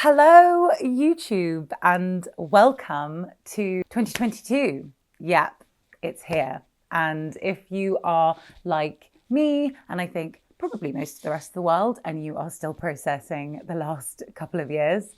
Hello, YouTube, and welcome to 2022. Yep, it's here. And if you are like me, and I think probably most of the rest of the world, and you are still processing the last couple of years,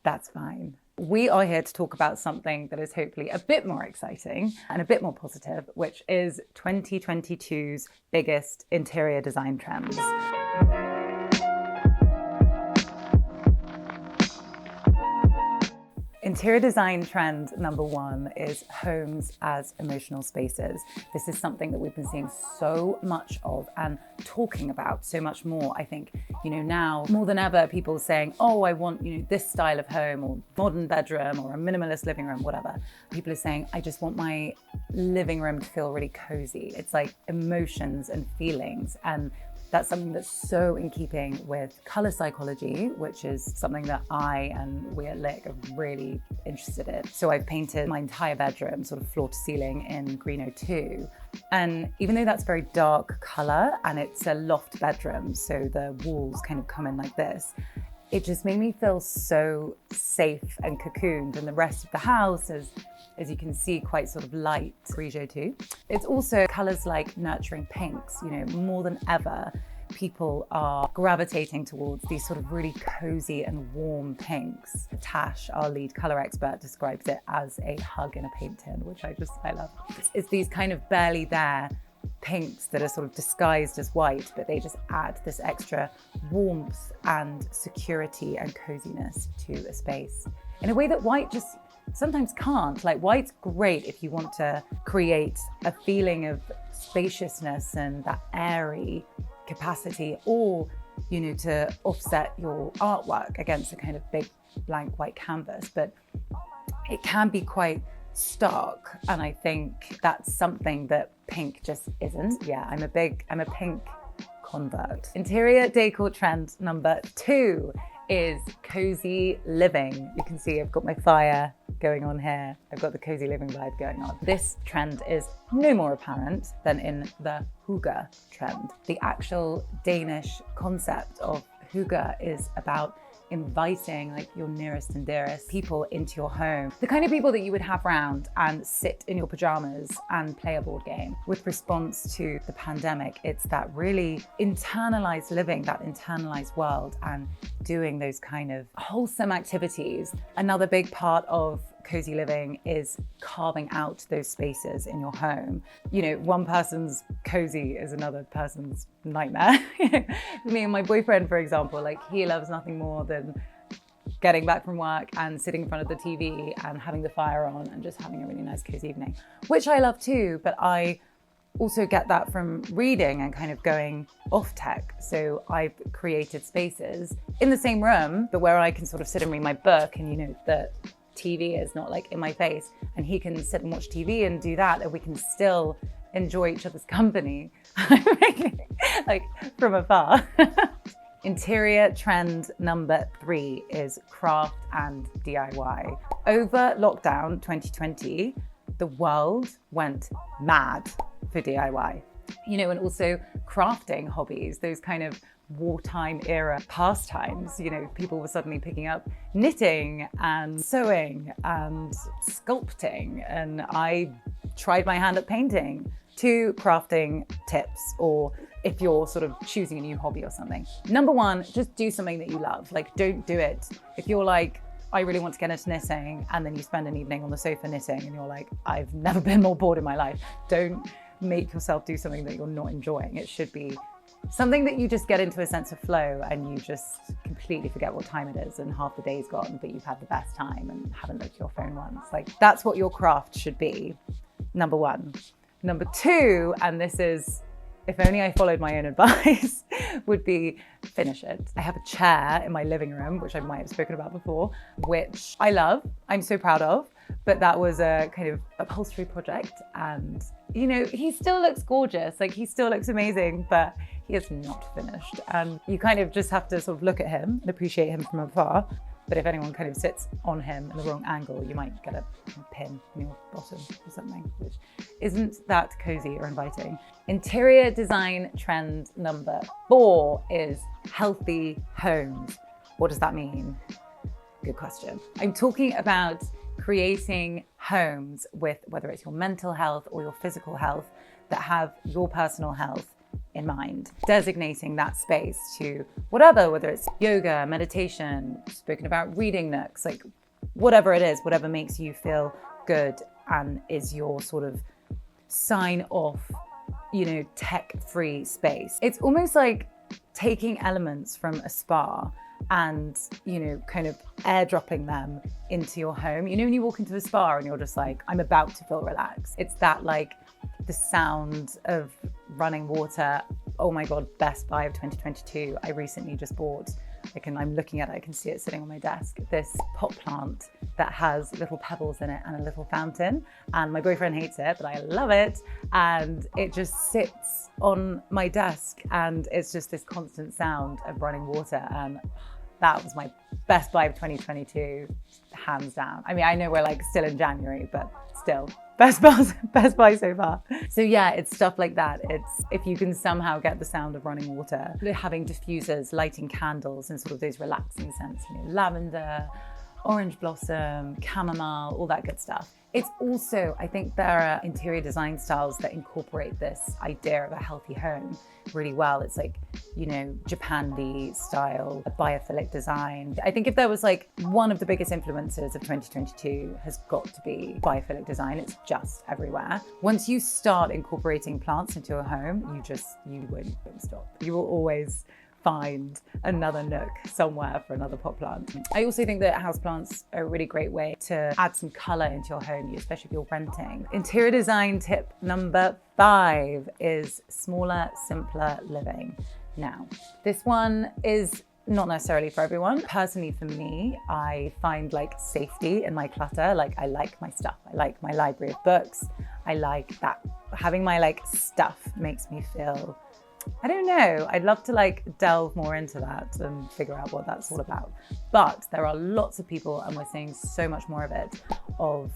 that's fine. We are here to talk about something that is hopefully a bit more exciting and a bit more positive, which is 2022's biggest interior design trends. Interior design trend number one is homes as emotional spaces. This is something that we've been seeing so much of and talking about so much more. I think, now more than ever, people saying, oh, I want, this style of home or modern bedroom or a minimalist living room, whatever. People are saying, I just want my living room to feel really cozy. It's like emotions and feelings, and that's something that's so in keeping with color psychology, which is something that I and we at Lick are really interested in. So I've painted my entire bedroom, sort of floor to ceiling, in green 02. And even though that's very dark color and it's a loft bedroom, so the walls kind of come in like this, it just made me feel so safe and cocooned. And the rest of the house is, as you can see, quite sort of light grigio too. It's also colors like nurturing pinks. More than ever, people are gravitating towards these sort of really cozy and warm pinks. Tash, our lead color expert, describes it as a hug in a paint tin, which I love. It's these kind of barely there pinks that are sort of disguised as white, but they just add this extra warmth and security and coziness to a space in a way that white just sometimes can't. Like, white's great if you want to create a feeling of spaciousness and that airy capacity, or to offset your artwork against a kind of big blank white canvas, but it can be quite stark, and I think that's something that pink just isn't. Yeah, I'm a pink convert. Interior decor trend number two is cozy living. You can see I've got my fire going on here. I've got the cozy living vibe going on. This trend is no more apparent than in the hygge trend. The actual Danish concept of hygge is about inviting like your nearest and dearest people into your home. The kind of people that you would have round and sit in your pajamas and play a board game. With response to the pandemic, it's that really internalized living, that internalized world, and doing those kind of wholesome activities. Another big part of cozy living is carving out those spaces in your home. One person's cozy is another person's nightmare. Me and my boyfriend, for example, he loves nothing more than getting back from work and sitting in front of the TV and having the fire on and just having a really nice cozy evening, which I love too, but I also get that from reading and kind of going off tech. So I've created spaces in the same room, but where I can sort of sit and read my book, and the TV is not in my face, and he can sit and watch TV and do that, and we can still enjoy each other's company from afar. Interior trend number three is craft and DIY. Over lockdown 2020, the world went mad for DIY. And also crafting hobbies, those kind of wartime era pastimes. People were suddenly picking up knitting and sewing and sculpting, and I tried my hand at painting. 2 crafting tips, or if you're sort of choosing a new hobby or something. Number one, just do something that you love. Don't do it if you're I really want to get into knitting, and then you spend an evening on the sofa knitting and you're I've never been more bored in my life. Don't make yourself do something that you're not enjoying. It should be something that you just get into a sense of flow, and you just completely forget what time it is and half the day's gone, but you've had the best time and haven't looked at your phone once. That's what your craft should be. Number one. Number two, and this is, if only I followed my own advice, would be finish it. I have a chair in my living room, which I might have spoken about before, which I love, I'm so proud of, but that was a kind of upholstery project, and he still looks gorgeous, he still looks amazing, but he is not finished. And you kind of just have to sort of look at him and appreciate him from afar. But if anyone kind of sits on him in the wrong angle, you might get a pin in your bottom or something, which isn't that cozy or inviting. Interior design trend number 4 is healthy homes. What does that mean? Good question. I'm talking about creating homes with, whether it's your mental health or your physical health, that have your personal health in mind. Designating that space to whatever, whether it's yoga, meditation, spoken about reading nooks, like whatever it is, whatever makes you feel good and is your sort of sign off, tech-free space. It's almost like taking elements from a spa and, kind of airdropping them into your home. When you walk into a spa and you're just like, I'm about to feel relaxed. It's that like the sound of running water. Oh my God, best buy of 2022. I recently just bought, I'm looking at it, I can see it sitting on my desk, this pot plant that has little pebbles in it and a little fountain. And my boyfriend hates it, but I love it. And it just sits on my desk and it's just this constant sound of running water. And that was my best buy of 2022, hands down. I mean, I know we're like still in January, but still. Best buy so far. So yeah, it's stuff like that. It's if you can somehow get the sound of running water, having diffusers, lighting candles and sort of those relaxing scents, lavender, orange blossom, chamomile, all that good stuff. It's also, I think there are interior design styles that incorporate this idea of a healthy home really well. It's like, Japan style, biophilic design. I think if there was like one of the biggest influences of 2022 has got to be biophilic design. It's just everywhere. Once you start incorporating plants into a home, you won't stop. You will always find another nook somewhere for another pot plant. I also think that houseplants are a really great way to add some color into your home, especially if you're renting. Interior design tip number 5 is smaller, simpler living. Now, this one is not necessarily for everyone. Personally, for me, I find like safety in my clutter. Like I like my stuff. I like my library of books. I like that having my like stuff makes me feel, I don't know, I'd love to like delve more into that and figure out what that's all about. But there are lots of people, and we're seeing so much more of it, of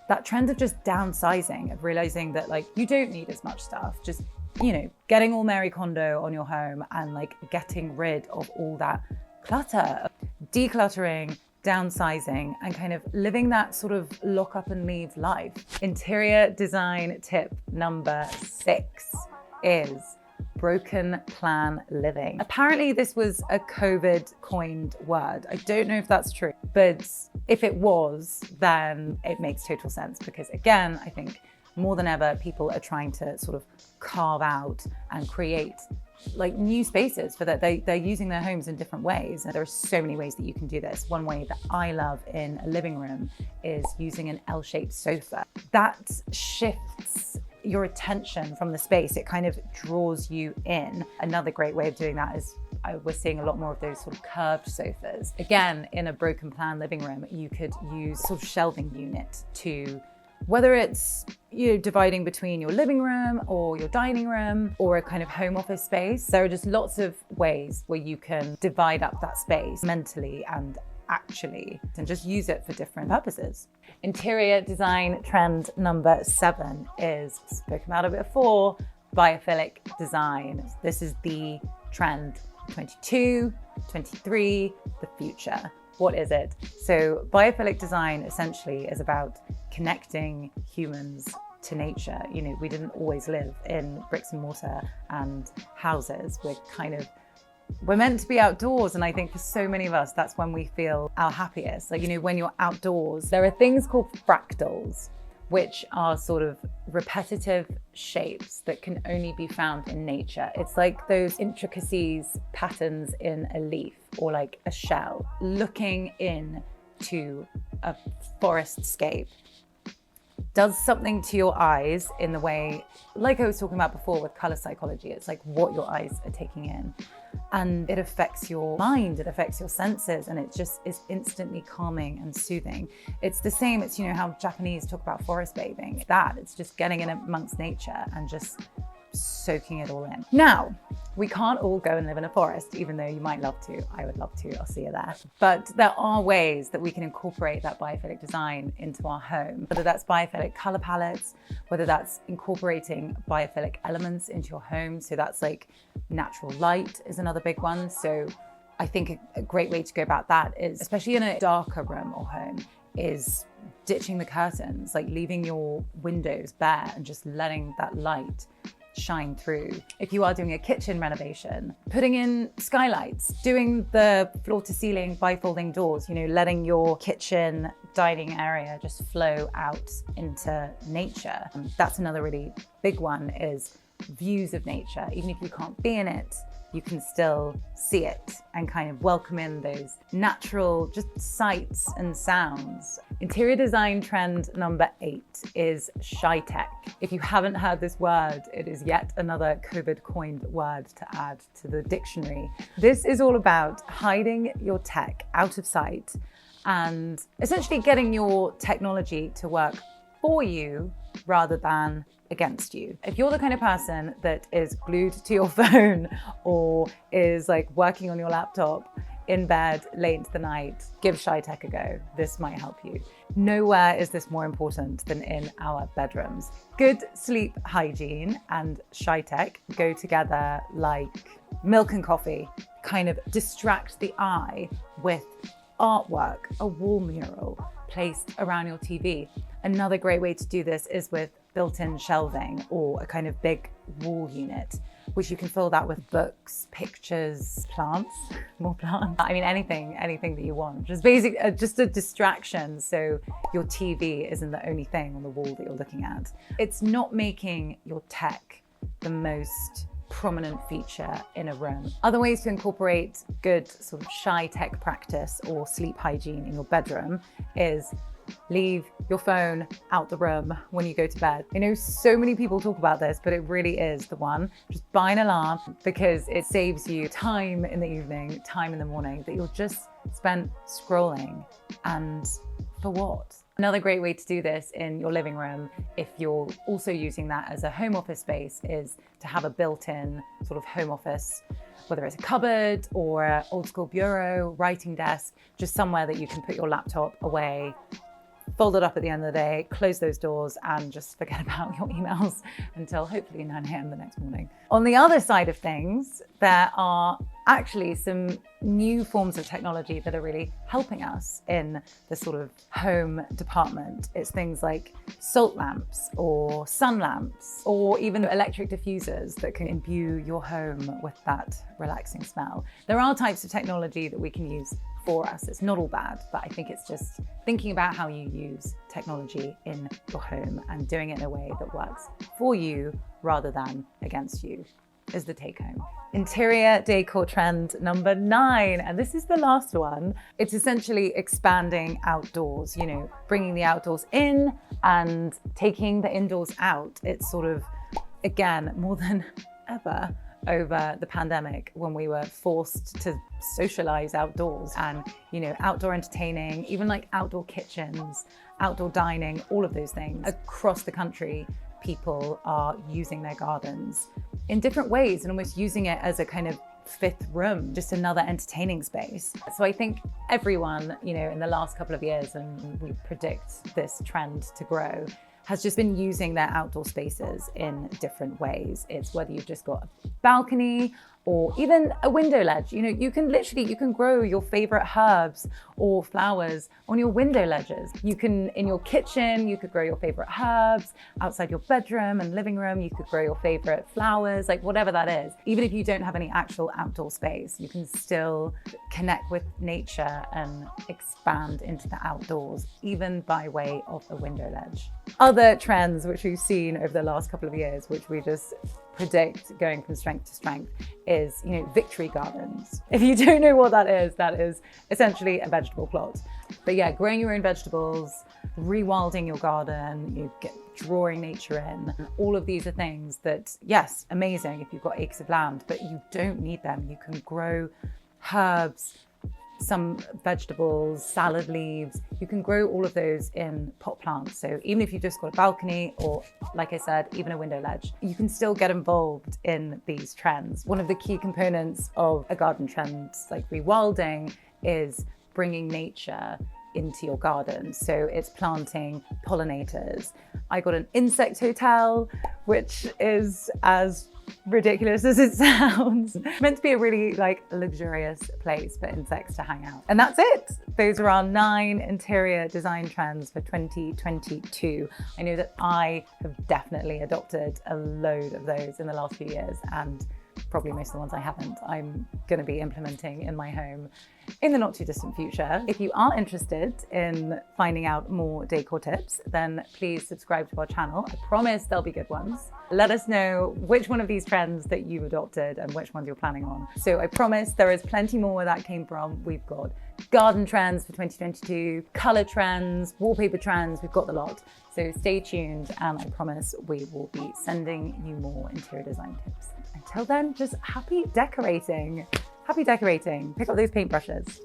that trend of just downsizing, of realizing that like you don't need as much stuff, just, getting all Mary Kondo on your home and like getting rid of all that clutter, decluttering, downsizing, and kind of living that sort of lock up and leave life. Interior design tip number 6 is broken plan living. Apparently this was a COVID coined word. I don't know if that's true, but if it was, then it makes total sense because again, I think more than ever, people are trying to sort of carve out and create like new spaces for that. They're using their homes in different ways. And there are so many ways that you can do this. One way that I love in a living room is using an L-shaped sofa. That shifts your attention from the space. It kind of draws you in. Another great way of doing that is we're seeing a lot more of those sort of curved sofas. Again, in a broken plan living room, you could use sort of shelving unit to, whether it's dividing between your living room or your dining room or a kind of home office space. There are just lots of ways where you can divide up that space mentally and actually, and just use it for different purposes. Interior design trend number 7 is, spoken about a bit before, biophilic design. This is the trend 22, 23, the future. What is it? So biophilic design essentially is about connecting humans to nature. We didn't always live in bricks and mortar and houses. We're meant to be outdoors, and I think for so many of us, that's when we feel our happiest. Like, when you're outdoors, there are things called fractals, which are sort of repetitive shapes that can only be found in nature. It's like those intricacies, patterns in a leaf or like a shell. Looking into a forestscape does something to your eyes in the way, like I was talking about before with color psychology, it's like what your eyes are taking in. And it affects your mind, it affects your senses, and it just is instantly calming and soothing. It's the same, it's how Japanese talk about forest bathing. It's just getting in amongst nature and just soaking it all in. Now, we can't all go and live in a forest, even though you might love to. I would love to, I'll see you there. But there are ways that we can incorporate that biophilic design into our home, whether that's biophilic color palettes, whether that's incorporating biophilic elements into your home. So that's like natural light is another big one. So I think a great way to go about that is, especially in a darker room or home, is ditching the curtains, like leaving your windows bare and just letting that light shine through. If you are doing a kitchen renovation, putting in skylights, doing the floor to ceiling bifolding doors, letting your kitchen dining area just flow out into nature. That's another really big one, is views of nature. Even if you can't be in it, you can still see it and kind of welcome in those natural just sights and sounds. Interior design trend number 8 is shy tech. If you haven't heard this word, it is yet another COVID coined word to add to the dictionary. This is all about hiding your tech out of sight and essentially getting your technology to work for you rather than against you. If you're the kind of person that is glued to your phone or is like working on your laptop in bed late into the night, give shy tech a go. This might help you. Nowhere is this more important than in our bedrooms. Good sleep hygiene and shy tech go together like milk and coffee. Kind of distract the eye with artwork, a wall mural placed around your TV. Another great way to do this is with built-in shelving or a kind of big wall unit, which you can fill that with books, pictures, plants, more plants. I mean, anything that you want. Just a distraction so your TV isn't the only thing on the wall that you're looking at. It's not making your tech the most prominent feature in a room. Other ways to incorporate good sort of shy tech practice or sleep hygiene in your bedroom is leave your phone out the room when you go to bed. I know so many people talk about this, but it really is the one. Just buy an alarm because it saves you time in the evening, time in the morning that you'll just spend scrolling. And for what? Another great way to do this in your living room, if you're also using that as a home office space, is to have a built-in sort of home office, whether it's a cupboard or an old school bureau, writing desk, just somewhere that you can put your laptop away, fold it up at the end of the day, close those doors and just forget about your emails until hopefully 9 a.m. the next morning. On the other side of things, there are actually some new forms of technology that are really helping us in the sort of home department. It's things like salt lamps or sun lamps or even electric diffusers that can imbue your home with that relaxing smell. There are types of technology that we can use for us. It's not all bad, but I think it's just thinking about how you use technology in your home and doing it in a way that works for you rather than against you is the take home. Interior decor trend number 9, and this is the last one. It's essentially expanding outdoors, bringing the outdoors in and taking the indoors out. It's sort of, again, more than ever over the pandemic when we were forced to socialize outdoors and, outdoor entertaining, even like outdoor kitchens, outdoor dining, all of those things. Across the country, people are using their gardens in different ways and almost using it as a kind of 5th room, just another entertaining space. So I think everyone, in the last couple of years, and we predict this trend to grow, has just been using their outdoor spaces in different ways. It's whether you've just got a balcony or even a window ledge. You can grow your favorite herbs or flowers on your window ledges. You can, in your kitchen, you could grow your favorite herbs. Outside your bedroom and living room, you could grow your favorite flowers, like whatever that is. Even if you don't have any actual outdoor space, you can still connect with nature and expand into the outdoors, even by way of a window ledge. Other trends which we've seen over the last couple of years, which we just predict going from strength to strength, is victory gardens. If you don't know what that is essentially a vegetable plot. But yeah, growing your own vegetables, rewilding your garden, drawing nature in. All of these are things that, yes, amazing if you've got acres of land, but you don't need them. You can grow herbs, some vegetables, salad leaves. You can grow all of those in pot plants. So even if you've just got a balcony or, like I said, even a window ledge, you can still get involved in these trends. One of the key components of a garden trend like rewilding is bringing nature into your garden. So it's planting pollinators. I got an insect hotel, which is as ridiculous as it sounds. It's meant to be a really like luxurious place for insects to hang out. And that's it. Those are our 9 interior design trends for 2022. I know that I have definitely adopted a load of those in the last few years, and probably most of the ones I haven't, I'm going to be implementing in my home in the not too distant future. If you are interested in finding out more decor tips, then please subscribe to our channel. I promise there'll be good ones. Let us know which one of these trends that you've adopted and which ones you're planning on. So I promise there is plenty more where that came from. We've got garden trends for 2022, color trends, wallpaper trends, we've got the lot. So stay tuned, and I promise we will be sending you more interior design tips. Until then, just happy decorating. Happy decorating. Pick up those paintbrushes.